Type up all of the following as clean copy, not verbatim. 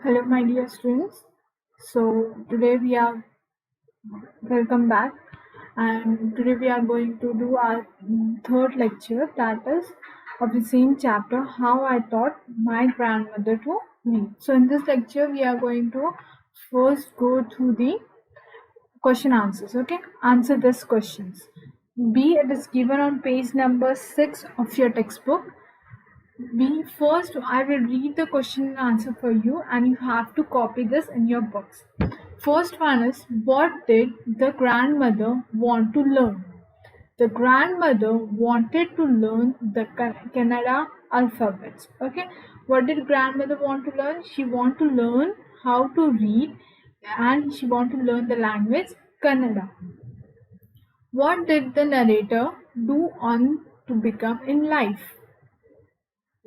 Hello, my dear students. So today we are welcome back, and today we are going to do our third lecture, that is of the same chapter, How I Taught My Grandmother to Read. So in this lecture, we are going to first go through the question answers. Okay, answer these questions. B, it is given on page number 6 of your textbook. B, first I will read the question and answer for you, and you have to copy this in your books. First one is, what did the grandmother want to learn? The grandmother wanted to learn the Kannada alphabets. Okay, what did grandmother want to learn? She want to learn how to read, and she want to learn the language Kannada. What did the narrator do on to become in life?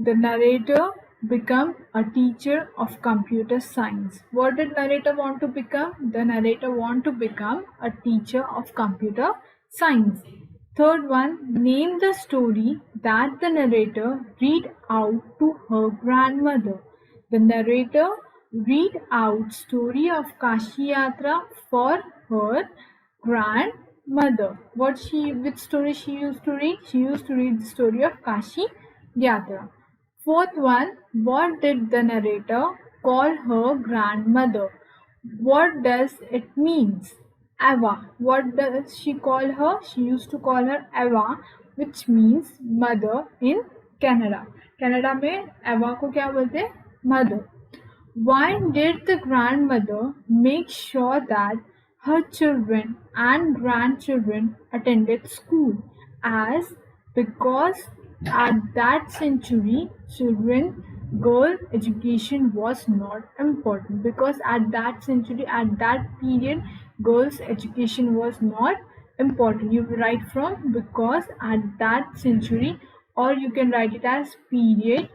The narrator became a teacher of computer science. What did narrator want to become? The narrator want to become a teacher of computer science. Third one, name the story that the narrator read out to her grandmother. The narrator read out story of Kashi Yatra for her grandmother. Which story she used to read? She used to read the story of Kashi Yatra. Fourth one, what did the narrator call her grandmother? What does it means? Ava. What does she call her? She used to call her Ava, which means mother in Canada. Canada में Ava को क्या बोलते हैं? Mother. Why did the grandmother make sure that her children and grandchildren attended school? As because at that century, girl education was not important. Because at that century, at that period, girls' education was not important. You write from because at that century, or you can write it as period,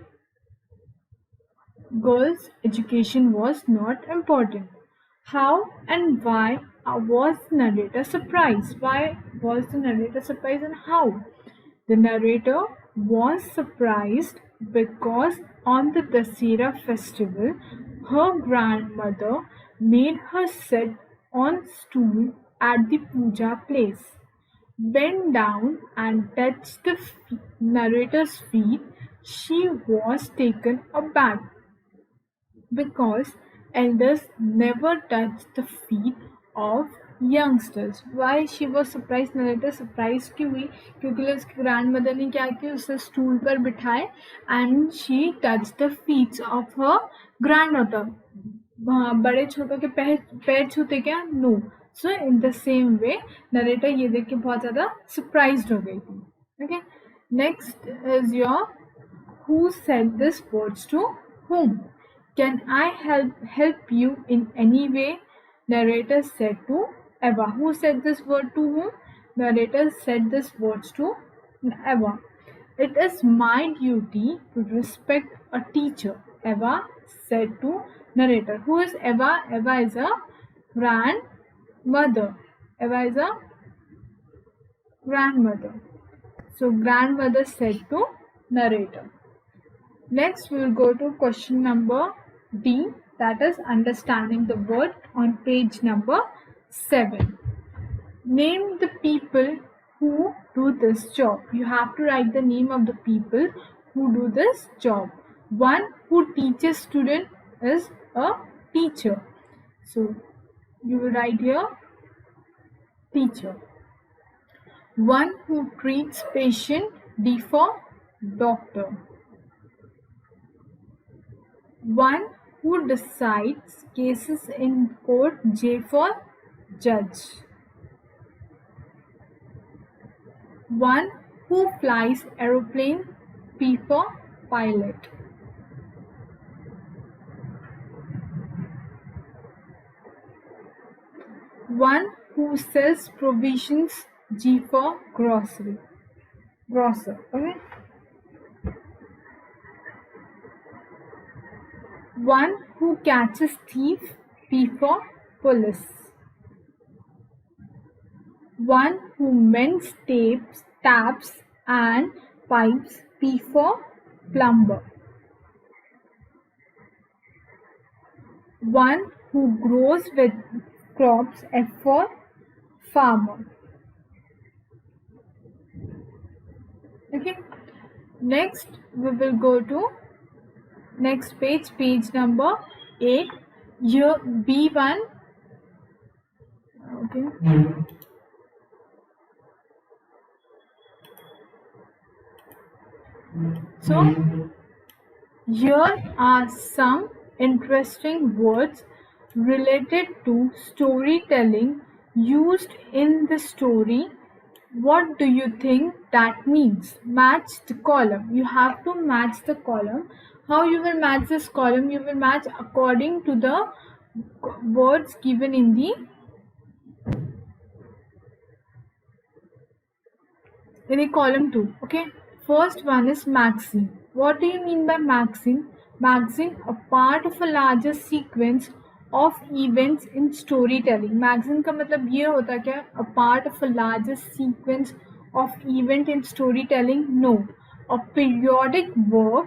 girls' education was not important. How and why was the narrator surprised? Why was the narrator surprised and how? The narrator was surprised because on the Dasera festival, her grandmother made her sit on stool at the puja place, bent down and touched the narrator's feet. She was taken aback because elders never touch the feet of youngsters. Why she was surprised? narrator surprised क्यों हुई? क्योंकि उसकी grandmother ने क्या किया, उसे stool पर बिठाए and she touch the feets of her granddaughter. बड़े छोटों के पैर छूते क्या? No. So in the same way narrator ये देख के बहुत ज़्यादा सरप्राइज्ड हो गई थी. Okay, next is your who said this words to whom? Can I help you in any way? Narrator said to Eva. Who said this word to whom? Narrator said this words to Eva. It is my duty to respect a teacher, Eva said to narrator. Who is Eva? Eva is a grandmother. Eva is a grandmother. So grandmother said to narrator. Next, we will go to question number D, that is understanding the word on page number 7. Name the people who do this job. You have to write the name of the people who do this job. One who teaches student is a teacher. So, you will write here teacher. One who treats patient, D for doctor. One who decides cases in court, J for judge. One who flies aeroplane, P for pilot. One who sells provisions, G for grocery. Grocer. Okay. One who catches thief, P for police. One who mends taps and pipes, P for plumber. one who grows with crops. F for farmer. Okay, next we will go to next page, page number 8. Here B1. Okay, so here are some interesting words related to storytelling used in the story. What do you think that means? Match the column. You have to match the column. How you will match this column? You will match according to the words given in the column 2. Okay, first one is magazine. What do you mean by magazine? Magazine, a part of a larger sequence of events in storytelling. Magazine का मतलब ये होता क्या? A part of a larger sequence of event in storytelling. No, a periodic work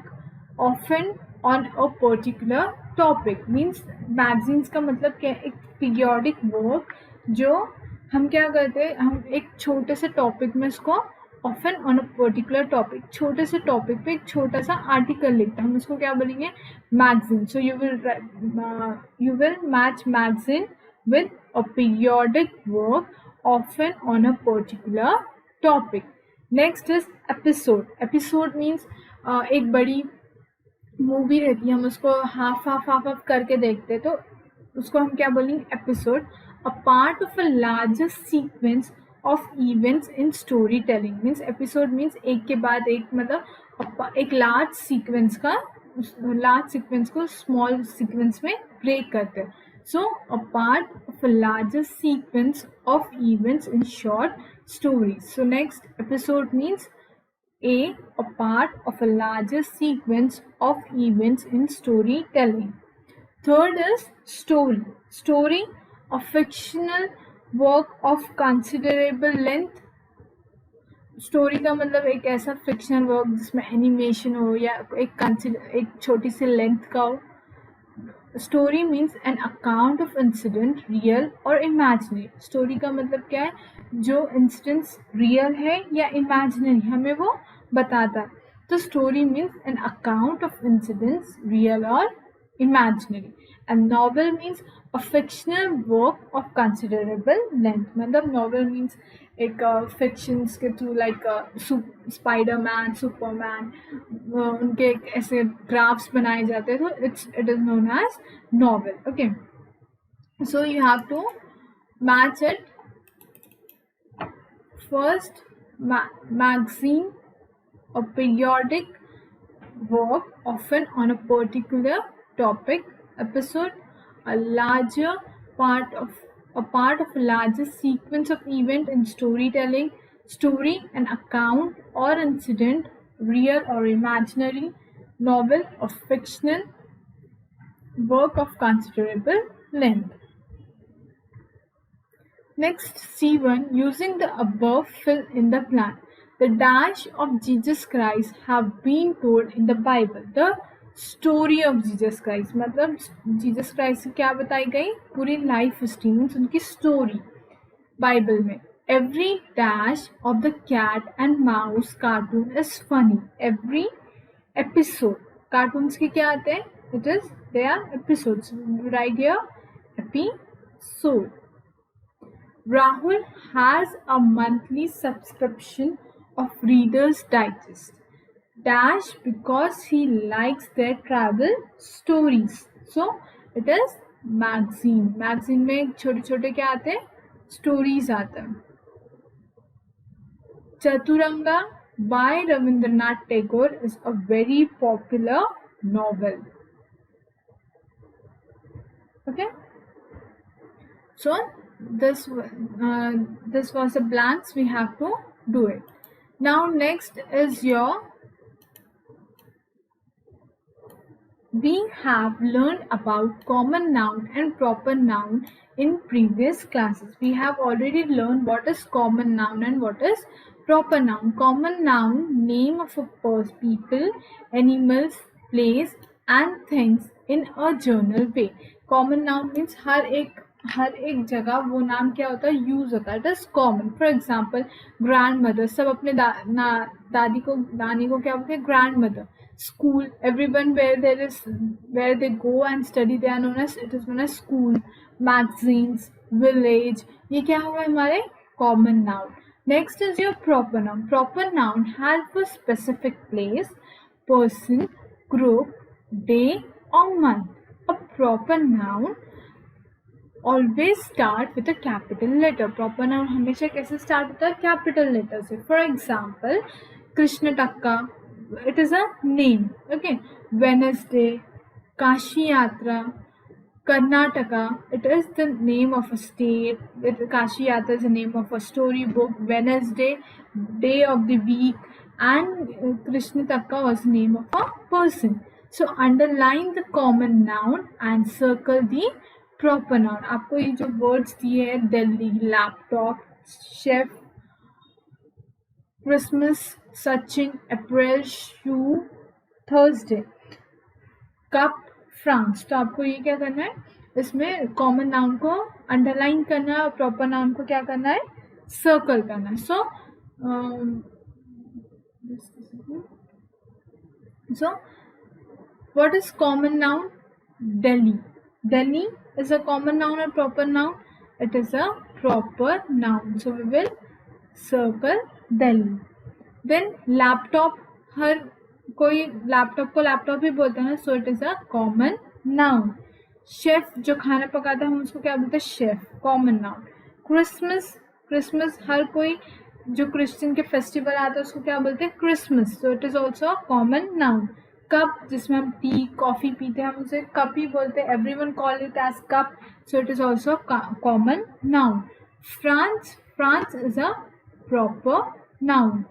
often on a particular topic. Means magazines का मतलब क्या? एक periodic work जो हम क्या करते हैं, हम एक छोटे से टॉपिक में इसको often on a particular topic, छोटे से टॉपिक पे एक छोटा सा आर्टिकल लिखते हैं, हम इसको क्या बोलेंगे? Magazine. So you will match magazine with a periodic work often on a particular topic. Next is episode. Episode means एक बड़ी मूवी रहती है, हम उसको हाफ हाफ हाफ हाफ करके देखते हैं, तो उसको हम क्या बोलेंगे? Episode. A part of a larger sequence of events in story telling. Means episode means एक के बाद एक, मतलब एक लार्ज सीक्वेंस को स्मॉल सीक्वेंस में ब्रेक करते हैं. So a part of a larger sequence of events in short stories. So next, episode means a part of a larger sequence of events in storytelling. Third is story. Story, a fictional work of considerable length. Story का मतलब एक ऐसा fictional work जिसमें animation हो या एक छोटी C length का हो. Story means an account of incident, real और इमेजिनरी. स्टोरी का मतलब क्या है? जो इंसिडेंट्स रियल है या इमेजिनरी हमें वो बताता है. तो story means an account of incidents, real और imaginary. And novel means a fictional work of considerable length. मतलब novel means एक fictions के थ्रू लाइक स्पाइडरमैन, सुपरमैन, उनके ऐसे ग्राफ्स बनाए जाते हैं, तो it is known as novel. Okay, so you have to match it. First, magazine, a periodic work often on a particular topic. Episode, a part of a larger sequence of event in storytelling. Story, an account or incident, real or imaginary. Novel, a fictional work of considerable length. Next, C1, using the above, fill in the blank. The dash of Jesus Christ have been told in the Bible. The story of Jesus Christ, मतलब Jesus Christ की क्या बताई गई? पूरी life history, means उनकी story Bible में. Every dash of the cat and mouse cartoon is funny. Every episode, cartoons के क्या आते हैं? It is they are episodes. Right here episode. Rahul has a monthly subscription of Reader's Digest. Dash, because he likes their travel stories. So it is magazine. Magazine में छोटे छोटे क्या आते हैं? स्टोरीज आते हैं. Chaturanga by Rabindranath Tagore is a very popular novel. Okay, so this was the blanks. We have to do it. Now next is your, we have learned about common noun and proper noun in previous classes. We have already learned what is common noun and what is proper noun. Common noun, name of a person, people, animals, place and things in a general way. Common noun means हर एक जगह वो नाम क्या होता है, use होता है, it is common. For example grand mother, सब अपने दादी को नानी को क्या बोलते हैं, grand mother. School, everyone where they go and study, they are known as, it is known as school. Magazines, village, ये क्या हुआ हमारे common noun. Next is your proper noun. Proper noun has a specific place, person, group, day or month. A proper noun always start with a capital letter. Proper noun हमेशा कैसे start होता है, capital letter से. For example, Krishna Takka, it is a name. Okay. Wednesday, Kashi यात्रा, Karnataka, it is the name of a state. Kashi Yatra is the name of a storybook. Wednesday, day of the week, and Krishna Takka was the name of a person. So underline the common noun and circle the proper noun. आपको ये जो words दिए हैं, Delhi, laptop, chef, Christmas, Sachin, April, shoe, Thursday, cup, France. तो आपको ये क्या करना है, इसमें कॉमन नाउन को अंडरलाइन करना है और प्रॉपर नाउन को क्या करना है, सर्कल करना है. So what is common noun? Delhi. Delhi is a common noun और proper noun? It is a proper noun. So we will circle Delhi. Then laptop, हर कोई लैपटॉप को लैपटॉप ही बोलते हैं ना, so it is a common noun. Chef, जो खाना पकाता है हम उसको क्या बोलते हैं, chef, common noun. Christmas, Christmas हर कोई जो क्रिश्चियन के फेस्टिवल आता है उसको क्या बोलते हैं, Christmas, so it is also a common noun. Cup, जिसमें हम टी कॉफी पीते हैं हम उसे कप ही बोलते हैं, everyone call it as cup, so it is also common noun. France, France is a proper noun.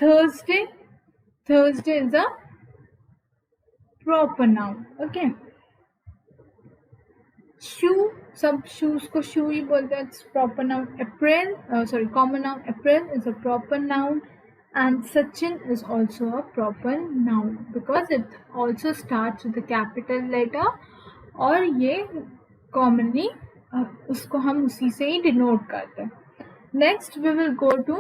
Thursday, Thursday is a proper noun. Okay. Shoe, सब shoes को shoe ही बोलते हैं, it's proper noun. April, common noun. April is a proper noun, and Sachin is also a proper noun because it also starts with a capital letter, और ये commonly उसको हम उसी से ही denote करते हैं. Next we will go to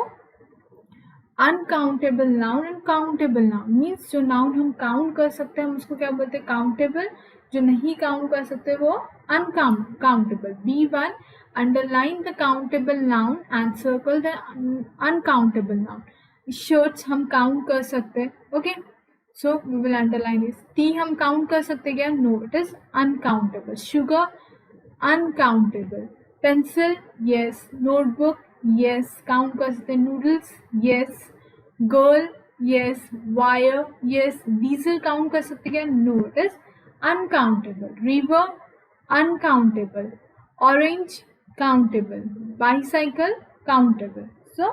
uncountable noun and countable noun. Means जो noun हम काउंट कर सकते हैं हम उसको क्या बोलते हैं, काउंटेबल. जो नहीं काउंट कर सकते वो uncountable. B1, underline the countable noun and circle the uncountable noun. Shirts हम काउंट कर सकते हैं. Okay, so we will underline this. Tea हम काउंट कर सकते क्या, no, it is uncountable. Sugar, uncountable. Pencil, yes. Notebook, yes, count कर सकते हैं. Noodles, yes. Girl, yes. Wire, yes. Diesel count कर सकते क्या, no, it is uncountable. River, uncountable. Orange, countable. Bicycle, countable. So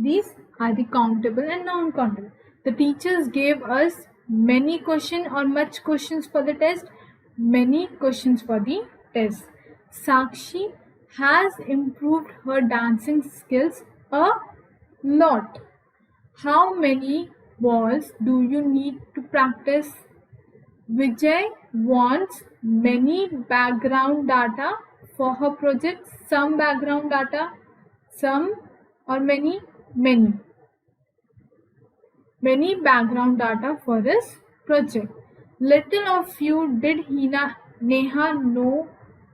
these are the countable and non-countable. The teachers gave us many questions or much questions for the test. Many questions for the test. Sakshi has improved her dancing skills a lot. How many balls do you need to practice? Vijay wants many background data for her project. Some background data, some or many, many. Many background data for this project. Little of you did Neha know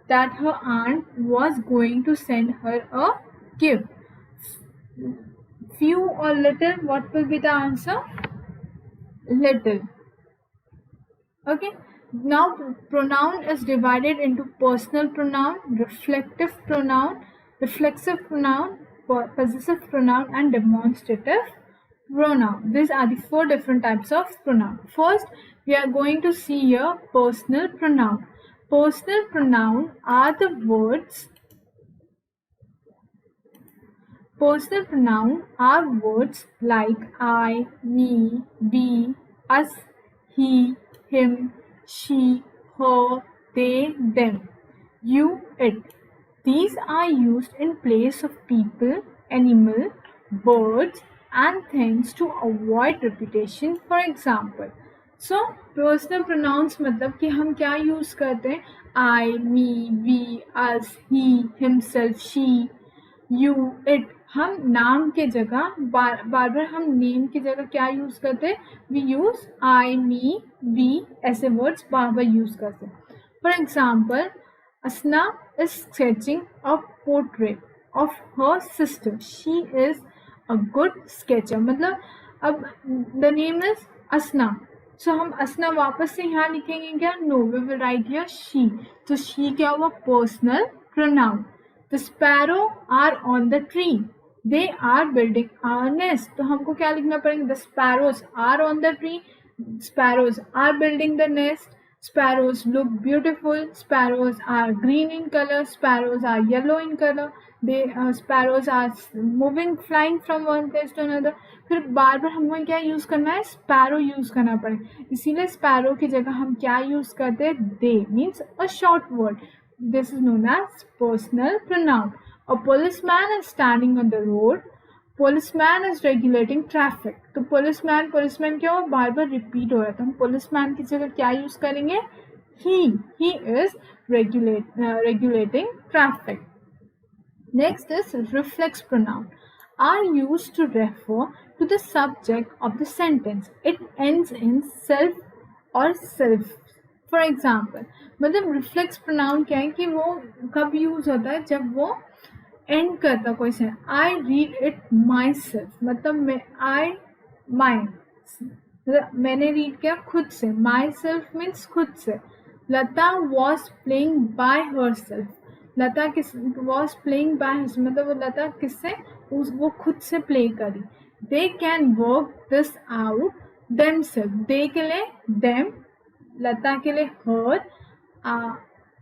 that her aunt was going to send her a gift. Few or little, what will be the answer? Little. Okay. Now pronoun is divided into personal pronoun, reflective pronoun, reflexive pronoun, possessive pronoun, and demonstrative pronoun. These are the 4 different types of pronoun. First, we are going to see here personal pronoun. Personal pronoun are the words. Personal pronoun are words like I, me, we, us, he, him, she, her, they, them, you, it. These are used in place of people, animal, birds, and things to avoid repetition. For example, so personal pronouns मतलब कि हम क्या use करते हैं, I, me, we, us, he, himself, she, you, it. हम नाम के जगह बार बार हम नेम की जगह क्या यूज करते हैं? We use I, me, we, ऐसे वर्ड्स बार बार यूज करते हैं. For example, Asna is sketching a portrait of her sister. She is a good sketcher. मतलब अब द नेम इज असना, सो हम असना वापस से यहाँ लिखेंगे क्या? No, we will write here she. तो शी क्या हुआ? Personal pronoun. The sparrow are on the tree. They are building our nest. तो हमको क्या लिखना पड़ेगा? The sparrows are on the tree. Sparrows are building the nest. Sparrows look beautiful. Sparrows are green in color. Sparrows are yellow in color. Sparrows are moving, flying from one place to another. फिर बार बार हमको क्या use करना है? Sparrow use करना पड़ेगा. इसीलिए sparrow की जगह हम क्या यूज करते हैं? They means a short word. This is known as personal pronoun. A policeman is standing on the road. Policeman is regulating traffic. तो policeman क्या हो? बार बार रिपीट हो रहा है. तो हम policeman की जगह क्या यूज करेंगे? he is regulating traffic. Next is reflex pronoun are used to refer to the subject of the sentence. It ends in self or self. For example, मतलब reflex pronoun क्या है कि वो कब यूज होता है? जब वो एंड करता कोई से. I read it my self. मतलब मैंने रीड किया खुद से. माई सेल्फ मीन्स खुद से. Lata was playing by herself. Lata किस वॉज प्लेइंग बाय हर, मतलब वो लता किससे? वो खुद से प्ले करी. They can work this out themselves. They के लिए देम, लता के लिए हर,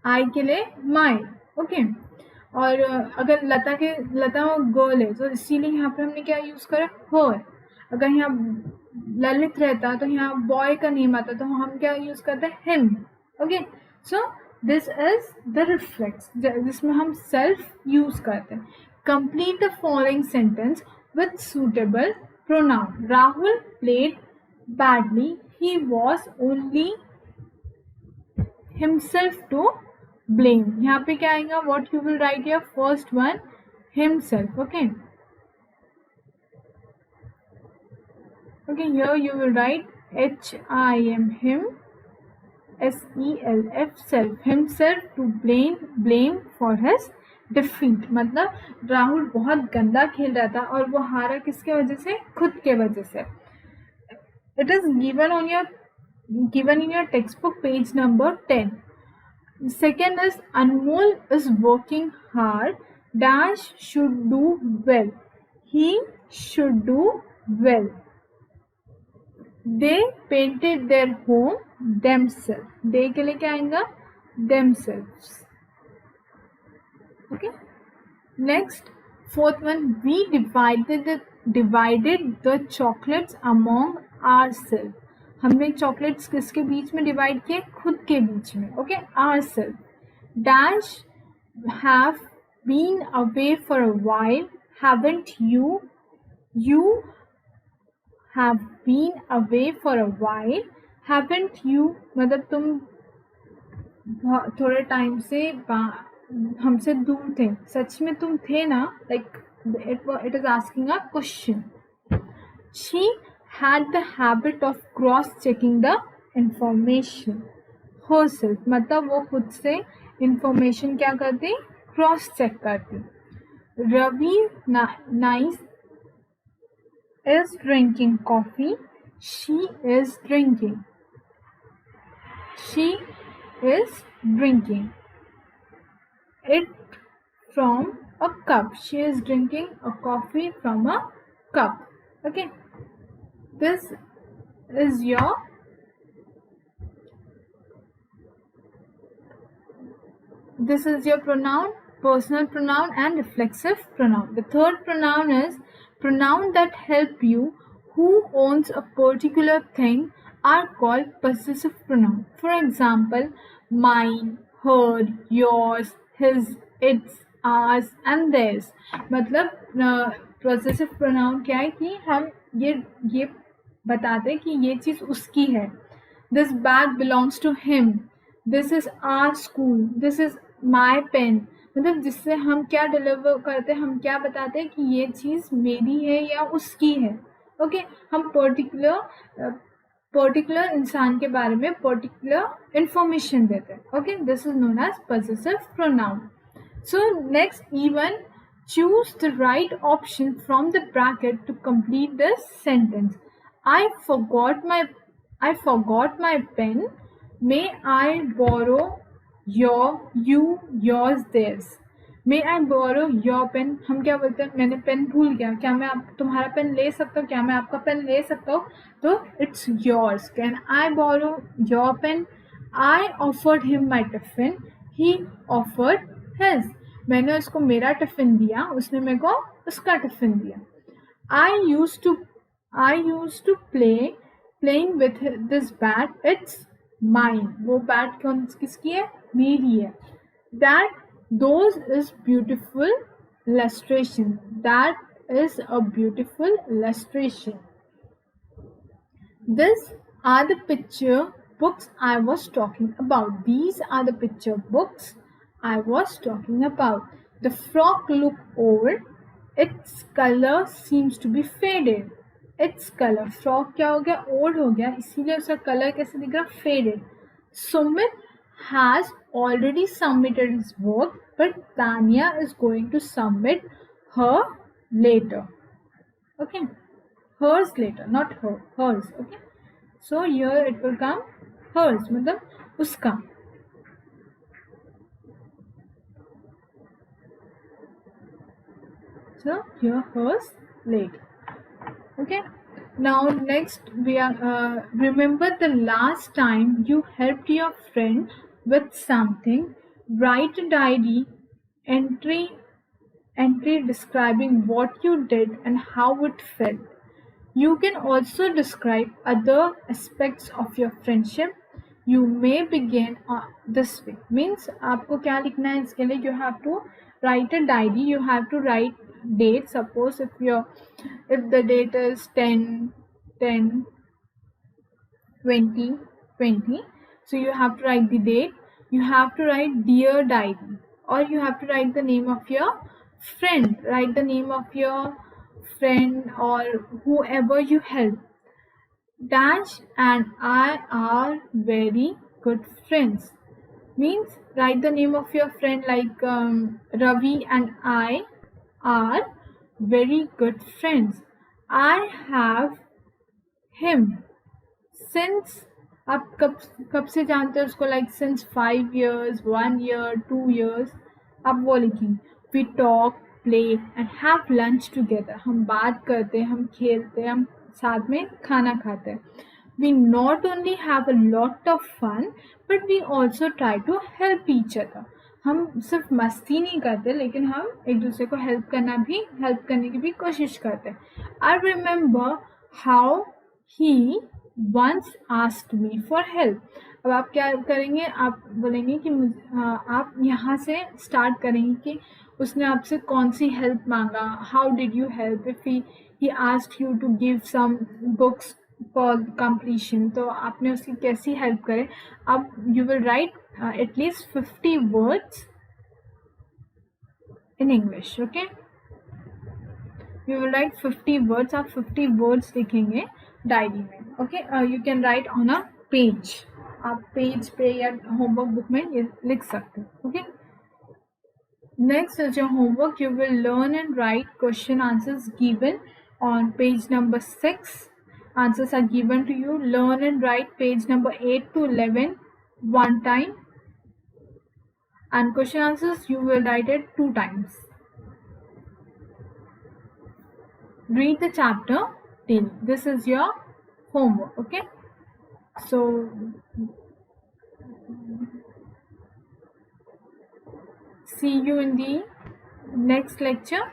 आई के लिए माई. ओके. और अगर लता गर्ल है तो इसीलिए यहाँ पे हमने क्या यूज करा? हर. अगर यहाँ ललित रहता तो यहाँ बॉय का नेम आता तो हम क्या यूज करते हैं? Him. Okay. So this is the reflex जिसमें हम सेल्फ यूज करते हैं. Complete the following sentence with suitable pronoun. Rahul played badly. He was only himself to blame. यहाँ पे क्या आएगा? what you will write here? first one, himself. Okay, here you will write him, him, self, self, himself to blame for his defeat. मतलब राहुल बहुत गंदा खेल रहा था और वो हारा किसके वजह से? खुद के वजह से. It is given in your textbook page number 10. Second is Anmol is working hard. Dash should do well. He should do well. They painted their home themselves. They के लिए क्या आएगा? Themselves. Okay. Next, fourth one, we divided the chocolates among ourselves. हमने chocolates किसके बीच में divide किए? खुद के बीच में. Okay. ourselves. Dash have been away for a while. Haven't you? You have been away for a while. Haven't you? मतलब तुम थोड़े टाइम से हमसे दूर थे. सच में तुम थे ना? Like it is asking a question. She had the habit of cross-checking the information herself. मतलब वो खुद से information क्या करती? cross-check करती. Ravi nice is drinking coffee. She is drinking it from a cup. She is drinking a coffee from a cup. Okay. This is your pronoun, personal pronoun and reflexive pronoun. The third pronoun is pronoun that help you. Who owns a particular thing are called possessive pronoun. For example, mine, her, yours, his, its, ours and theirs. मतलब possessive pronoun क्या है कि हम ये बताते कि ये चीज उसकी है. This bag belongs to him. This is our school, this is my pen. मतलब जिससे हम क्या डिलीवर करते हैं, हम क्या बताते हैं कि ये चीज़ मेरी है या उसकी है। ओके हम पर्टिकुलर इंसान के बारे में पर्टिकुलर इंफॉर्मेशन देते हैं। Okay this is known as possessive pronoun. So next, even choose the right option from the bracket to complete this sentence. I forgot my pen. May I borrow yours, theirs? May I borrow your pen? हम क्या बोलते हैं, मैंने pen भूल गया, क्या मैं तुम्हारा पेन ले सकता हूँ, क्या मैं आपका पेन ले सकता हूँ? तो it's yours. Can I borrow your pen? I offered him my tiffin. He offered his. मैंने उसको मेरा टिफिन दिया, उसने मेरे को उसका टिफिन दिया। I used to playing with this bat. It's mine. वो बैट किसकी है? मेरी है। Those is beautiful illustration. That is a beautiful illustration. These are the picture books I was talking about. These are the picture books I was talking about. The frock looked old. Its color seems to be faded. Its color, frock क्या हो गया? Old हो गया, इसीलिए उसका colour कैसे दिख रहा? Faded. Sumit has already submitted his work, but Tanya is going to submit her later. Okay, hers later, not hers. Okay, so here it will come hers, मतलब उसका. So here hers later. Okay, now next we are remember the last time you helped your friend with something. Write a diary entry describing what you did and how it felt. You can also describe other aspects of your friendship. You may begin this way. Means आपको क्या लिखना है इसके लिए? You have to write a diary. You have to write date. Suppose if the date is 10/10/2020, so you have to write the date. You have to write dear diary, or you have to write the name of your friend. Write the name of your friend or whoever you help. Dash and I are very good friends. Means write the name of your friend, like Ravi and I are very good friends. I have him since. आप कब से जानते हो उसको? Like since 5 years, 1 year, 2 years. आप वो लिखेंगे. We talk, play and have lunch together. हम बात करते हैं, हम खेलते हैं, हम साथ में खाना खाते हैं. We not only have a lot of fun, but we also try to help each other. हम सिर्फ मस्ती नहीं करते, लेकिन हम एक दूसरे को हेल्प करने की भी कोशिश करते हैं. I remember how he once asked me for help. अब आप क्या करेंगे? आप बोलेंगे कि आप यहाँ से स्टार्ट करेंगे कि उसने आपसे कौन सी हेल्प मांगा. How did you help? If he asked you to give some books for completion, तो आपने उसकी कैसी हेल्प करे. अब you will write at least 50 words in English. Okay, you will write 50 words. आप 50 words लिखेंगे डायरी में. Okay you can write on a page. आप पेज पे या होमवर्क बुक में ये लिख सकते हो. Okay next is your homework. You will learn and write question answers given on page number 6. Answers are given to you. Learn and write page number 8 to 11 one time, and question answers you will write it 2 times. Read the chapter daily. This is your homework. Okay, so see you in the next lecture.